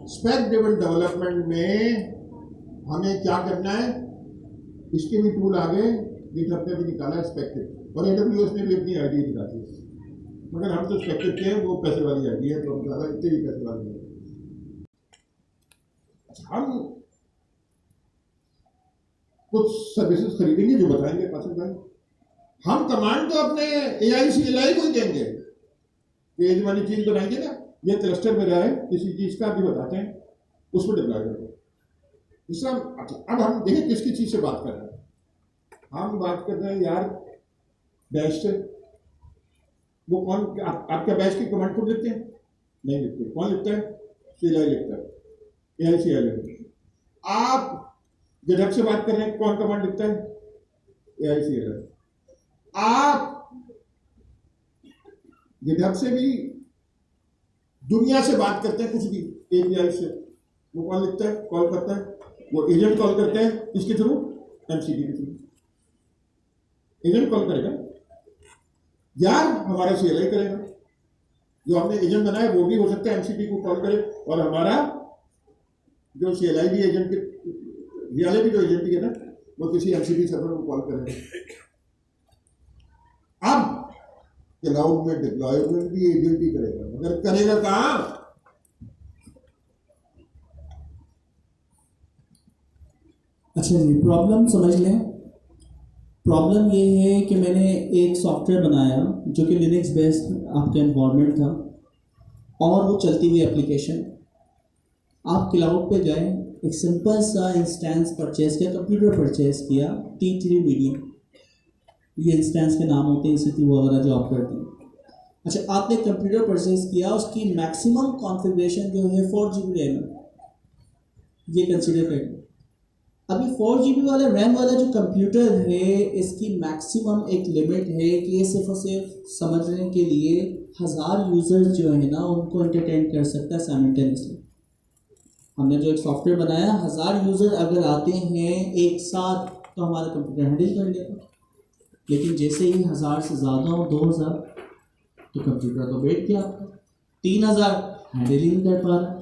Spec driven development में हमें क्या करना है, इसके भी टूल आगे गिटहब ने भी निकाला है स्पेक्टिव, और AWS ने भी अपनी आईडी निकाली है, मगर हम तो स्पेक्टिव के हैं, वो पैसे वाली आईडी है, तो हम ज़्यादा इतने भी पैसे वाले नहीं। हम कुछ सर्विसेज खरीदेंगे जो बताएंगे कासिम भाई, हम कमांड तो अपने AI CLI को ही देंगे, ये वाली चीज बनाएंगे ना, ये क्लस्टर में रहे किसी चीज का भी बताते हैं, उसको डिप्लॉय करेंगे। इसका अब हम देखें किसकी चीज से बात कर रहे हैं। हम बात कर रहे हैं यार बैच से। वो कौन आपका बैच की कमांड खुद लिखते हैं? नहीं लिखते। कौन लिखता है? CLI लिखता है, AI CLI लिखता है। आप गिटहब से बात कर रहे हैं, कौन कमांड लिखता है? AI CLI। आप गिटहब से भी दुनिया से बात करते हैं, कुछ भी API से, वो कौन लिखता है, कॉल करता है? वो एजेंट कॉल करते हैं, इसके थ्रू, MCP के थ्रू एजेंट कॉल करेगा, या हमारा CLI करेगा। जो हमने एजेंट बनाया वो भी हो सकता है MCP को कॉल करे, और हमारा जो CLI भी एजेंट के रियलिटी जो एजेंट है ना, वो किसी MCP सर्वर को कॉल करेगा। अब क्लाउड में डिप्लॉयमेंट भी एजेंट ही करेगा, मगर करेगा कहाँ? अच्छा जी, प्रॉब्लम समझ लें। प्रॉब्लम ये है कि मैंने एक सॉफ्टवेयर बनाया जो कि लिनक्स बेस्ड आपका एनवायरनमेंट था, और वो चलती हुई एप्लीकेशन। आप क्लाउड पे गए, एक सिंपल सा इंस्टेंस परचेज किया, कंप्यूटर परचेज किया, T3 मीडियम, ये इंस्टेंस के नाम होते हैं, EC2 वगैरह जो आप करते हैं। अच्छा, आपने कंप्यूटर परचेज किया, उसकी मैक्सिमम कॉन्फ़िगरेशन जो है 4 GB रैम, ये कंसिडर करें। अभी 4 GB वाला रैम वाला जो कंप्यूटर है, इसकी मैक्सिमम एक लिमिट है कि ये सिर्फ और सिर्फ समझने के लिए 1000 यूज़र्स जो है ना, उनको एंटरटेन कर सकता है साइमल्टेनियसली। हमने जो एक सॉफ्टवेयर बनाया, 1000 यूज़र अगर आते हैं एक साथ तो हमारा कंप्यूटर हैंडल कर लेगा, लेकिन जैसे ही 1000 से ज़्यादा हो, 2000, तो कंप्यूटर तो बैठ गया, 3000 हैंडल ही नहीं कर पा रहा।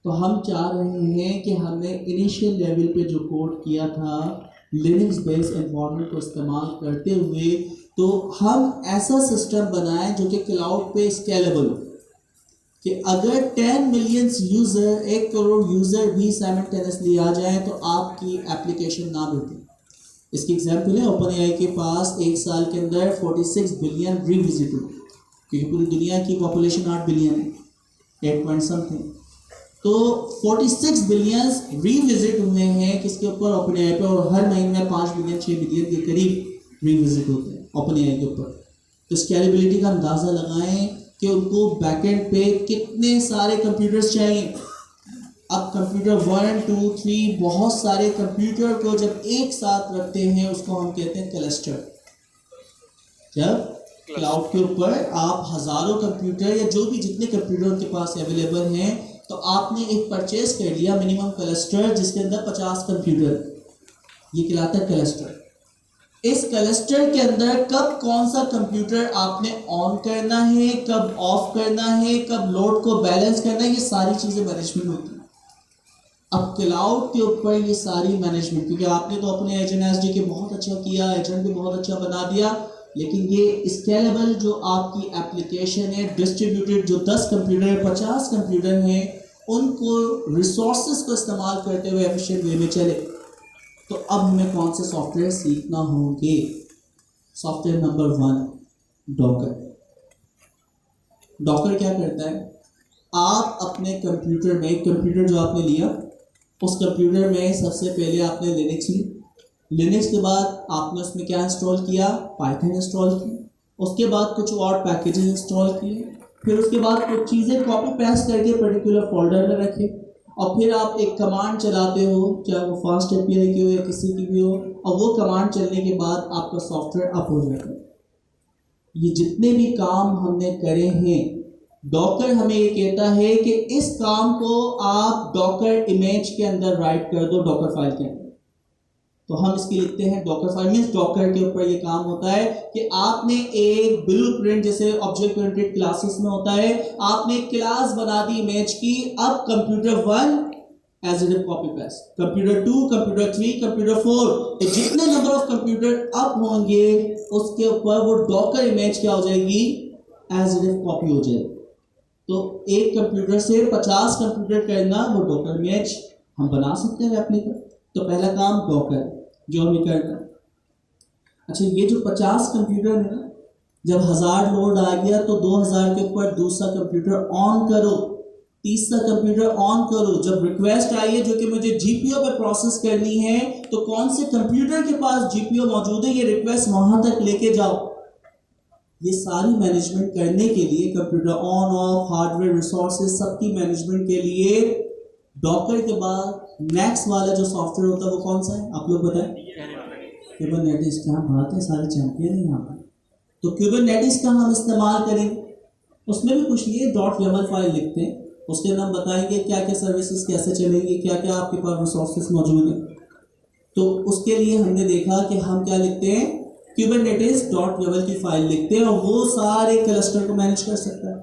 तो हम चाह रहे हैं कि हमने इनिशियल लेवल पे जो कोड किया था लिनक्स बेस्ड एनवायरनमेंट को इस्तेमाल करते हुए, तो हम ऐसा सिस्टम बनाएं जो कि क्लाउड पे स्केलेबल हो, कि अगर 10 मिलियन यूज़र, 1 करोड़ यूज़र भी साइमल्टेनियसली आ जाए तो आपकी एप्लीकेशन ना बैठे। इसकी एग्जाम्पल है, OpenAI के पास एक साल के अंदर 46 बिलियन रीविजिट हुए, क्योंकि पूरी दुनिया की पॉपुलेशन 8 बिलियन है, 8 पॉइंट समथिंग। तो 46 बिलियन रीविजिट हुए हैं किसके ऊपर? OpenAI पे, और हर महीने में 5 बिलियन 6 बिलियन के करीब रीविजिट होते हैं OpenAI के ऊपर। तो स्केलेबिलिटी का अंदाज़ा लगाएं कि उनको बैकएंड पे कितने सारे कंप्यूटर्स चाहिए। अब कंप्यूटर 1, 2, 3, बहुत सारे कंप्यूटर को जब एक साथ रखते हैं, उसको हम कहते हैं क्लस्टर। जब क्लाउड के ऊपर आप हज़ारों कंप्यूटर या जो भी जितने कंप्यूटर के पास अवेलेबल हैं, तो आपने एक परचेज कर लिया मिनिमम क्लस्टर जिसके अंदर 50 कंप्यूटर, ये कहलाता है क्लस्टर। इस क्लस्टर के अंदर कब कौन सा कंप्यूटर आपने ऑन करना है, कब ऑफ करना है, कब लोड को बैलेंस करना है, ये सारी चीज़ें मैनेजमेंट होती है। अब क्लाउड के ऊपर ये सारी मैनेजमेंट, क्योंकि आपने तो अपने एजेंट के बहुत अच्छा किया, एजेंट भी बहुत अच्छा बना दिया, लेकिन ये स्केलेबल जो आपकी एप्लीकेशन है, डिस्ट्रीब्यूटेड जो 10 कंप्यूटर 50 कंप्यूटर हैं, उनको रिसोर्सेज को इस्तेमाल करते हुए एफिशिएंट वे में चले। तो अब हमें कौन से सॉफ्टवेयर सीखना होंगे? Software number 1, Docker. डॉकर क्या करता है? आप अपने कंप्यूटर में, एक कंप्यूटर जो आपने लिया, उस कंप्यूटर में सबसे पहले आपने लिनक्स ली, लिनक्स के बाद आपने उसमें क्या इंस्टॉल किया? पाइथन इंस्टॉल की, उसके बाद कुछ और पैकेजेस इंस्टॉल किए, फिर उसके बाद कुछ चीज़ें कॉपी पेस्ट करके पर्टिकुलर फोल्डर में रखे, और फिर आप एक कमांड चलाते हो, चाहे वो फास्ट API की हो या किसी की भी हो, और वो कमांड चलने के बाद आपका सॉफ्टवेयर अप हो जाता है। ये जितने भी काम हमने करे हैं, डॉकर हमें ये कहता है कि इस काम को आप डॉकर इमेज के अंदर राइट कर दो, डॉकर फाइल के अंदर। तो हम इसके लिखते हैं डॉकर फाइल। मीन्स डॉकर के ऊपर ये काम होता है कि आपने एक ब्लूप्रिंट, जैसे ऑब्जेक्ट ओरिएंटेड क्लासेस में होता है, आपने एक क्लास बना दी इमेज की, अब computer 1 as it copy paste, computer 2, computer 3, computer 4, तो जितने नंबर ऑफ कंप्यूटर अप होंगे उसके ऊपर वो डॉकर इमेज क्या हो जाएगी, एज इट कॉपी हो जाएगी। तो एक कंप्यूटर से 50 कंप्यूटर करना, वो डॉकर इमेज हम बना सकते हैं अपने पर। तो पहला काम डॉकर जो हमें करना है। अच्छा, ये जो 50 कंप्यूटर है ना, जब 1000 लोड आ गया तो 2000 के ऊपर दूसरा कंप्यूटर ऑन करो, तीसरा कंप्यूटर ऑन करो। जब रिक्वेस्ट आई है जो कि मुझे जीपीओ पर प्रोसेस करनी है, तो कौन से कंप्यूटर के पास जीपीओ मौजूद है, ये रिक्वेस्ट वहां तक लेके जाओ। ये सारी मैनेजमेंट करने के लिए computer on off, hardware resources, सबकी मैनेजमेंट के लिए डॉकर के बाद नेक्स्ट वाला जो सॉफ्टवेयर होता है वो कौन सा है, आप लोग बताएं। क्यूबरनेटिस। क्या बात है, सारे चैंपियन हैं यहाँ पर। तो क्यूबरनेटिस का हम इस्तेमाल करेंगे, उसमें भी कुछ नहीं, .yaml फाइल लिखते हैं, उसके अंदर हम बताएंगे क्या क्या सर्विसेज कैसे चलेंगी, क्या क्या आपके पास रिसोर्सेज मौजूद हैं। तो उसके लिए हमने देखा कि हम क्या लिखते हैं, kubernetes.yaml की फाइल लिखते हैं और वो सारे क्लस्टर को मैनेज कर सकता है।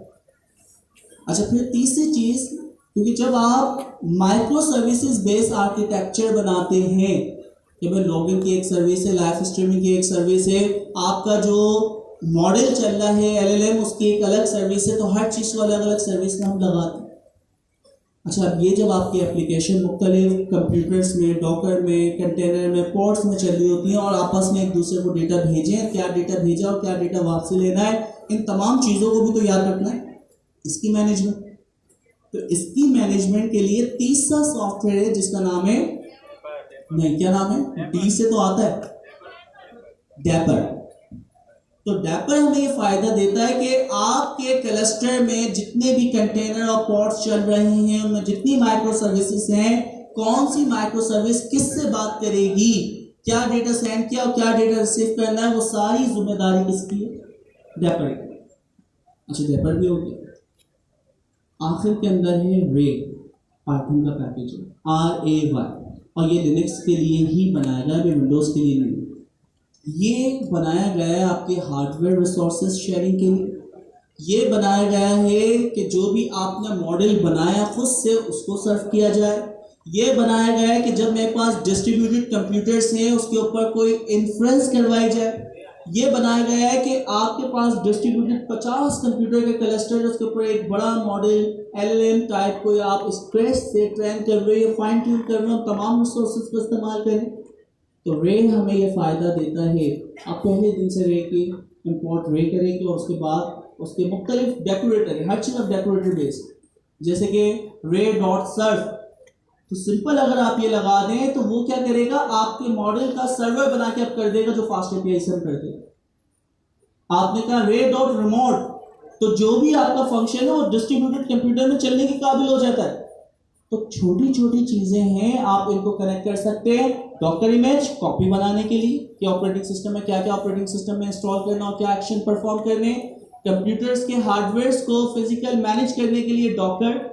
अच्छा, फिर तीसरी चीज़, क्योंकि जब आप माइक्रो सर्विसेज बेस्ड आर्किटेक्चर बनाते हैं, कि भाई लॉगिन की एक सर्विस है, लाइव स्ट्रीमिंग की एक सर्विस है, आपका जो मॉडल चल रहा है एलएलएम उसकी एक अलग सर्विस है, तो हर चीज़ को अलग अलग सर्विस में हम लगाते हैं। अच्छा, अब ये जब आपकी एप्लीकेशन मुख्तलिफ कंप्यूटर्स में, डॉकर में, कंटेनर में, पोर्ट्स में चल रही होती हैं और आपस में एक दूसरे को डेटा भेजें, क्या डेटा भेजा और क्या डेटा वापसी लेना है, इन तमाम चीज़ों को भी तो याद रखना है, इसकी मैनेजमेंट। तो इसकी मैनेजमेंट के लिए तीसरा सॉफ्टवेयर है जिसका नाम है, नहीं क्या नाम है, डी से तो आता है, डैपर। तो डैपर हमें ये फायदा देता है कि आपके क्लस्टर में जितने भी कंटेनर और पॉड्स चल रहे हैं, उनमें जितनी माइक्रो सर्विसेज हैं, कौन सी माइक्रो सर्विस किससे बात करेगी, क्या डेटा सेंड किया और क्या डेटा रिसीव करना है, वो सारी जिम्मेदारी किसकी है, डैपर की। अच्छा, डैपर भी हो गया। आखिर के अंदर है रे, पाइथन का पैकेज है, RAY, और ये लिनक्स के लिए ही बनाया गया है, विंडोज़ के लिए नहीं। ये बनाया गया है आपके हार्डवेयर रिसोर्सेज शेयरिंग के लिए। ये बनाया गया है कि जो भी आपने मॉडल बनाया खुद से उसको सर्व किया जाए। ये बनाया गया है कि जब मेरे पास डिस्ट्रीब्यूटेड कंप्यूटर्स हैं उसके ऊपर कोई इन्फ्रेंस करवाई जाए। ये बनाया गया है कि आपके पास डिस्ट्रीब्यूटेड 50 कंप्यूटर के क्लस्टर, उसके ऊपर एक बड़ा मॉडल LLM टाइप कोई आप स्ट्रेस से ट्रेन कर रहे हो या फाइन ट्यून कर रहे हो, तमाम रिसोर्सेज को इस्तेमाल करें। तो रे हमें ये फ़ायदा देता है, आप पहले दिन से रे की इंपोर्ट रे करेंगे और उसके बाद उसके मुख्तलिफ डेकोरेटर है, हर चीज़ अब डेकोरेटर बेस्ड, जैसे कि रे डॉट सर्व। तो सिंपल अगर आप ये लगा दें तो वो क्या करेगा, आपके मॉडल का सर्वर बना के अब कर देगा जो फास्ट एपीआई से हम करते हैं। आपने कहा रे डॉट रिमोट, तो जो भी आपका फंक्शन है वो डिस्ट्रीब्यूटेड कंप्यूटर में चलने के काबिल हो जाता है। तो छोटी छोटी चीजें हैं, आप इनको कनेक्ट कर सकते हैं। डॉकर इमेज कॉपी बनाने के लिए कि ऑपरेटिंग सिस्टम में क्या क्या ऑपरेटिंग सिस्टम में इंस्टॉल करना और क्या एक्शन परफॉर्म करने, कंप्यूटर्स के हार्डवेयर को फिजिकल मैनेज करने के लिए डॉकर,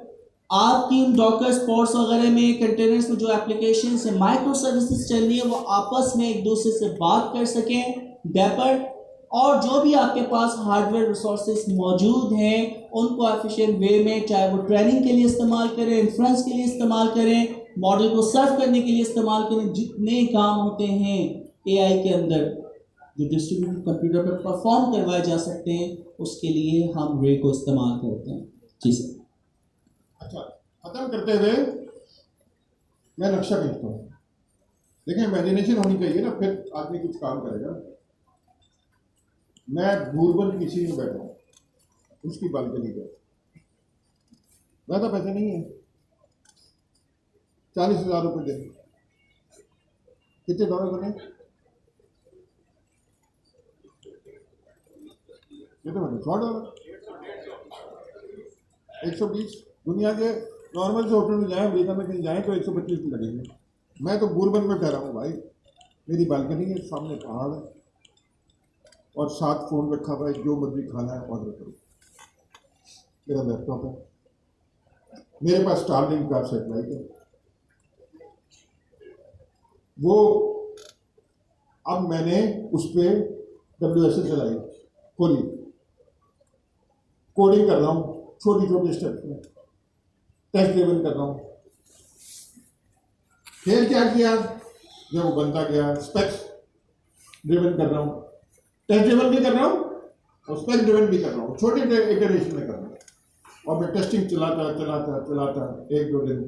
आपकी इन डॉकर स्पॉट्स वगैरह में, कंटेनर्स में जो एप्लीकेशन से माइक्रो सर्विसेज चल रही है वो आपस में एक दूसरे से बात कर सकें, डैपर। और जो भी आपके पास हार्डवेयर रिसोर्सेज मौजूद हैं उनको एफिशिएंट वे में, चाहे वो ट्रेनिंग के लिए इस्तेमाल करें, इन्फ्रेंस के लिए इस्तेमाल करें, मॉडल को सर्व करने के लिए इस्तेमाल करें, जितने काम होते हैं एआई के अंदर जो डिस्ट्रीब्यूटेड कंप्यूटर पर परफॉर्म करवाए जा सकते हैं, उसके लिए हम रे को इस्तेमाल करते हैं। जी सर। अच्छा, खत्म करते हुए मैं नक्शा खींचता हूँ। देखिए, इमेजिनेशन होनी चाहिए ना, फिर आदमी कुछ काम करेगा। मैं भूरबन किसी में बैठा हूँ, उसकी बालकनी पर, ज़्यादा पैसे नहीं है, 40,000 रुपये दे। कितने डॉलर बने? कितने बने? $100, 120। दुनिया के नॉर्मल से होटल में जाएँ, अमेरिका में कहीं जाएँ तो 125 लगेंगे। मैं तो भूरबन में ठहरा हूँ भाई, मेरी बालकनी है, सामने पहाड़ है और 7 फ़ोन रखा हुआ है, जो मर्जी खाना है ऑर्डर करो। मेरा लैपटॉप है, मेरे पास स्टारलिंक का सैटेलाइट है। वो अब मैंने उस पर WSL चलाई, खोली, कोडिंग कर रहा हूँ छोटी छोटी स्टेप में, टेस्ट ड्रिवन कर रहा हूँ। फिर क्या किया, जब वो बनता गया स्पेक्स ड्रिवन कर रहा हूँ, टेस्ट ड्रिवन भी कर रहा हूँ और स्पेक्स ड्रिवन भी कर रहा हूँ, छोटे इटरेशन में कर रहा हूँ। और मैं टेस्टिंग चलाता 1-2 दिन,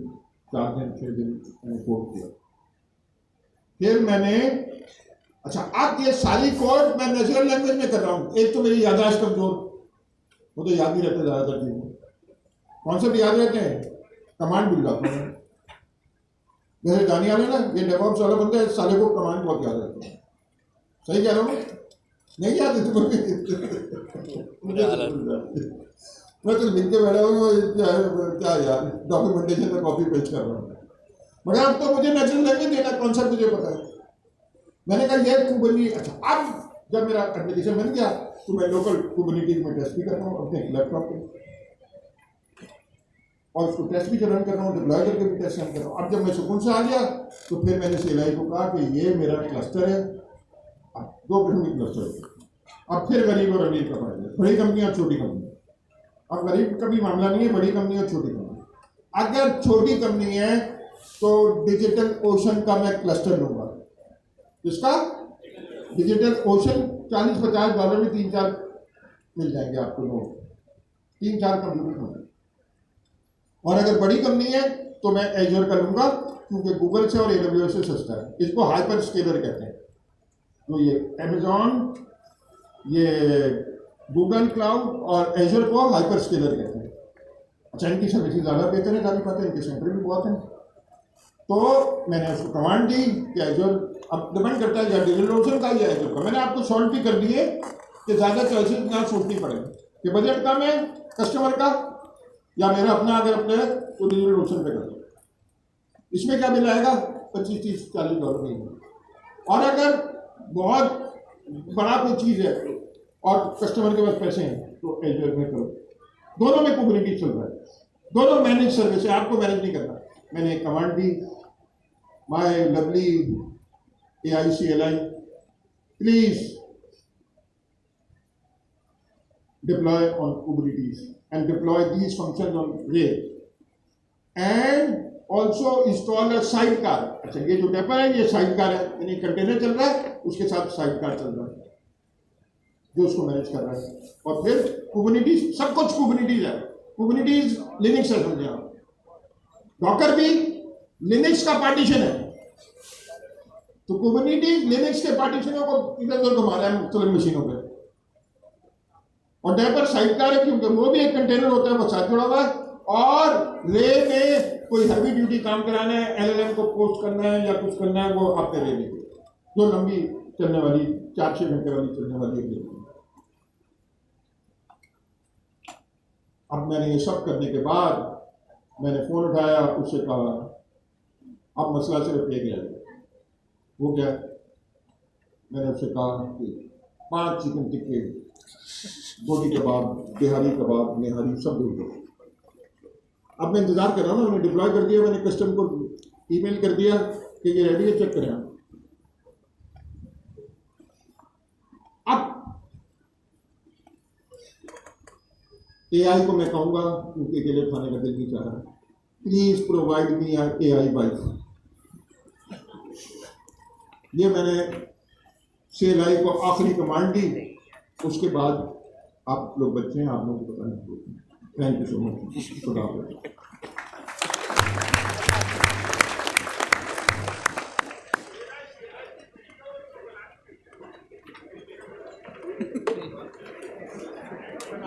4 दिन, 6 दिन मैंने कोड किया। फिर मैंने, अच्छा अब ये सारी कोड मैं नेचुरल लैंग्वेज में कर रहा हूँ। एक तो मेरी याददाश्त कमजोर, वो तो याद नहीं रहता ज़्यादातर चीज़ें, कॉन्सेप्ट याद रहते हैं, कमांड भूल जाते हैं। जैसे जानी वाले ना, ये डेवऑप्स वाला बंदा है, साले को कमांड बहुत याद रहते हैं। सही कह रहा हूँ, नहीं याद है तुम्हें? मैं तो लिख के बैठा हूँ, क्या यार डॉक्यूमेंटेशन में कॉपी पेस्ट कर रहा हूँ, मगर अब तो मुझे नेचुरल लैंग्वेज देना, कॉन्सेप्ट मुझे पता है। मैंने कहा ये कुबरनी, अच्छा अब जब मेरा एप्लीकेशन बन गया तो मैं लोकल कुबरनीटीज में टेस्ट भी कर रहा हूँ अपने लैपटॉप पे, और उसको टेस्ट भी रन कर रहा हूँ, डिप्लॉय करके भी टेस्ट रन कर रहा हूँ। अब जब मैं सुकून से आ गया तो फिर मैंने CLI को कहा कि ये मेरा क्लस्टर है, 2 किस्म की क्लस्टर है। अब फिर गरीब और अमीर का फायदा है, बड़ी कंपनी और छोटी कंपनी। अब गरीब का भी मामला नहीं है, बड़ी कंपनी और छोटी कंपनी। अगर छोटी कंपनी है तो डिजिटल ओशन का मैं क्लस्टर लूंगा। इसका डिजिटल ओशन $40-50 में 3-4 मिल जाएंगे आपको नोट, 3-4 कंप्यूटर होंगे। और अगर बड़ी कंपनी है तो मैं एजर का लूंगा, क्योंकि गूगल से और AWS से सस्ता है। इसको हाइपर स्केलर कहते हैं। तो ये अमेजॉन, ये गूगल क्लाउड और एजर को हाइपर स्केलर कहते हैं। अच्छा, इनकी सर्विसेज ज़्यादा बेहतर है, काफ़ी पता है, इनके सेंटर भी बहुत हैं। तो मैंने उसको कमांड दी कि एजर, अब डिपेंड करता है या डिजिटल ओशन का या एजर का। मैंने आपको सॉल्व भी कर दिए कि ज़्यादा चॉइसेस ना सोचनी पड़े कि बजट कम है कस्टमर का या मेरा अपना अगर अपने तो डिजिटल ओशन पे कर दो। इसमें क्या बिल आएगा, $25-30-40 नहीं। और अगर बहुत बड़ा कोई चीज़ है और कस्टमर के पास पैसे हैं तो एजर में करो। दोनों में कुबरनीटीज चल रहा है, दोनों मैनेज सर्विस है, आपको मैनेज नहीं करना। मैंने एक कमांड दी, my lovely AI CLI please deploy on Kubernetes and deploy these functions on rail and also install a side car. अच्छा, ये जो डेपर है ये साइड कार है, यानी कंटेनर चल रहा है उसके साथ साइड कार चल रहा है जो उसको मैनेज कर रहा है। और फिर कुबरनीटीज, सब कुछ कुबरनीटीज है। कुबरनीटीज लिनक्स है, समझे आप। डॉकर भी लिनक्स का पार्टीशन है। तो कुबरनीटीज लिनक्स के पार्टीशनों को इधर उधर घुमा रहा है मुख्तलिफ मशीनों पे। और डेपर साइड कार है क्योंकि वो भी एक कंटेनर होता है, वो साथ जुड़ा हुआ है। और रे में कोई हैवी ड्यूटी काम कराना है, LLM को पोस्ट करना है या कुछ करना है, वो आपके रे में जो लंबी चलने वाली 4-6 घंटे वाली चलने वाली है। अब मैंने ये सब करने के बाद मैंने फ़ोन उठाया, उससे कहा अब मसला सिर्फ एक है। वो क्या? मैंने उससे कहा कि 5 चिकन टिक्के, बोटी कबाब, बिहारी कबाब, निहारी सब दे दो। अब मैं इंतज़ार कर रहा हूँ ना, मैंने डिप्लॉय कर दिया, मैंने कस्टम को ईमेल कर दिया कि ये रेडी है, चेक करें आप। अब AI को मैं कहूँगा, क्योंकि अकेले खाने का दिल नहीं चाह रहा, please provide me AI wife. ये मैंने CLI को आखिरी कमांड दी। उसके बाद आप लोग बच्चे हैं, आप लोगों को पता नहीं। Thank you so much. खुदा हाफ़िज़।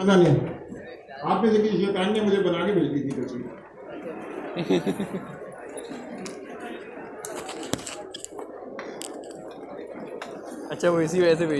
नहीं, आप में से किसी शैतान ने मुझे बना के भेज दी थी तस्वीर। अच्छा, वो इसी वजह से भेज